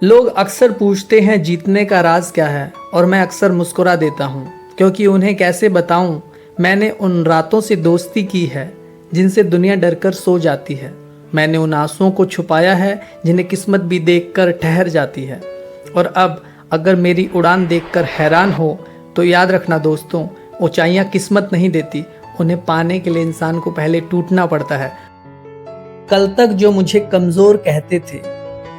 लोग अक्सर पूछते हैं जीतने का राज क्या है, और मैं अक्सर मुस्कुरा देता हूँ, क्योंकि उन्हें कैसे बताऊं मैंने उन रातों से दोस्ती की है जिनसे दुनिया डरकर सो जाती है। मैंने उन आंसुओं को छुपाया है जिन्हें किस्मत भी देखकर ठहर जाती है। और अब अगर मेरी उड़ान देखकर हैरान हो तो याद रखना दोस्तों, ऊंचाइयां किस्मत नहीं देती, उन्हें पाने के लिए इंसान को पहले टूटना पड़ता है। कल तक जो मुझे कमजोर कहते थे,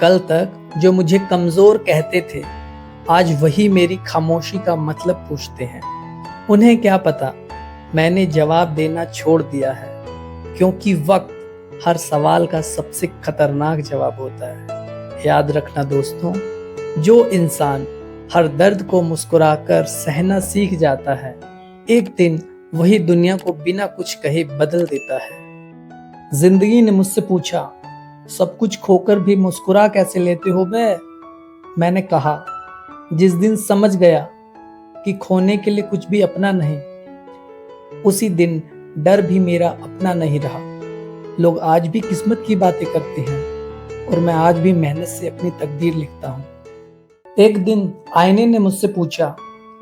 कल तक जो मुझे कमजोर कहते थे, आज वही मेरी खामोशी का मतलब पूछते हैं। उन्हें क्या पता मैंने जवाब देना छोड़ दिया है, क्योंकि वक्त हर सवाल का सबसे खतरनाक जवाब होता है। याद रखना दोस्तों, जो इंसान हर दर्द को मुस्कुराकर सहना सीख जाता है, एक दिन वही दुनिया को बिना कुछ कहे बदल देता है। जिंदगी ने मुझसे पूछा, सब कुछ खोकर भी मुस्कुरा कैसे लेते हो बे? मैंने कहा, जिस दिन समझ गया कि खोने के लिए कुछ भी अपना नहीं, उसी दिन डर भी मेरा अपना नहीं रहा। लोग आज भी किस्मत की बातें करते हैं और मैं आज भी मेहनत से अपनी तकदीर लिखता हूँ। एक दिन आईने ने मुझसे पूछा,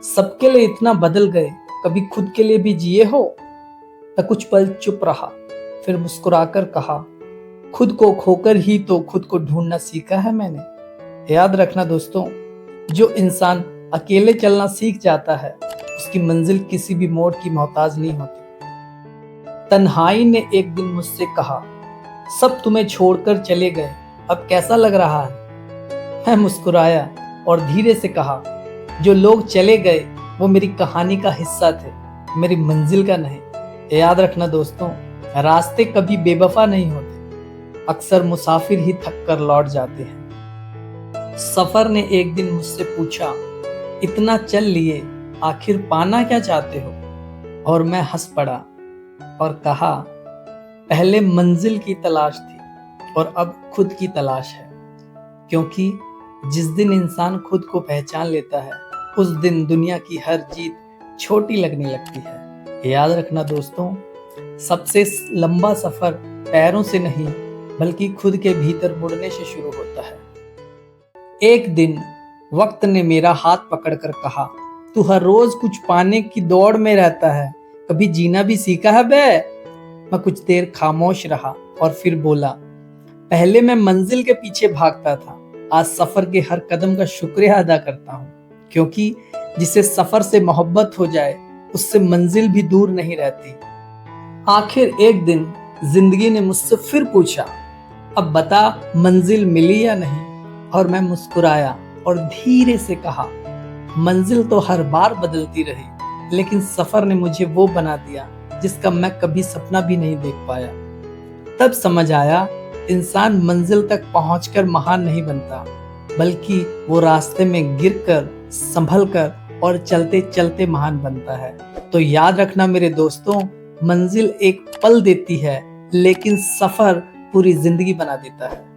सबके लिए इतना बदल गए, कभी खुद के लिए भी जिए हो? मैं कुछ पल चुप रहा, फिर मुस्कुराकर कहा, खुद को खोकर ही तो खुद को ढूंढना सीखा है मैंने। याद रखना दोस्तों, जो इंसान अकेले चलना सीख जाता है, उसकी मंजिल किसी भी मोड़ की मोहताज नहीं होती। तन्हाई ने एक दिन मुझसे कहा, सब तुम्हें छोड़कर चले गए, अब कैसा लग रहा है? मैं मुस्कुराया और धीरे से कहा, जो लोग चले गए वो मेरी कहानी का हिस्सा थे, मेरी मंजिल का नहीं। याद रखना दोस्तों, रास्ते कभी बेवफा नहीं होते, अक्सर मुसाफिर ही थक कर लौट जाते हैं। सफर ने एक दिन मुझसे पूछा, इतना चल लिए आखिर पाना क्या चाहते हो? और मैं हंस पड़ा और कहा, पहले मंजिल की तलाश थी और अब खुद की तलाश है। क्योंकि जिस दिन इंसान खुद को पहचान लेता है, उस दिन दुनिया की हर जीत छोटी लगने लगती है। याद रखना दोस्तों, सबसे लंबा सफर पैरों से नहीं बल्कि खुद के भीतर मुड़ने से शुरू होता है। एक दिन वक्त ने मेरा हाथ पकड़कर कहा, तू हर रोज कुछ पाने की दौड़ में रहता है, कभी जीना भी सीखा है बे? मैं कुछ देर खामोश रहा और फिर बोला, पहले मैं मंजिल के पीछे भागता था, आज सफर के हर कदम का शुक्रिया अदा करता हूँ। क्योंकि जिसे सफर से मोहब्बत हो जाए, उससे मंजिल भी दूर नहीं रहती। आखिर एक दिन जिंदगी ने मुझसे फिर पूछा, अब बता मंजिल मिली या नहीं? और मैं मुस्कुराया और धीरे से कहा, मंजिल तो हर बार बदलती रही, लेकिन सफर ने मुझे वो बना दिया जिसका मैं कभी सपना भी नहीं देख पाया। तब समझ आया, इंसान मंजिल तक पहुंचकर महान नहीं बनता, बल्कि वो रास्ते में गिरकर, संभलकर और चलते चलते महान बनता है। तो याद रखना मेरे दोस्तों, मंजिल एक पल देती है, लेकिन सफर पूरी जिंदगी बना देता है।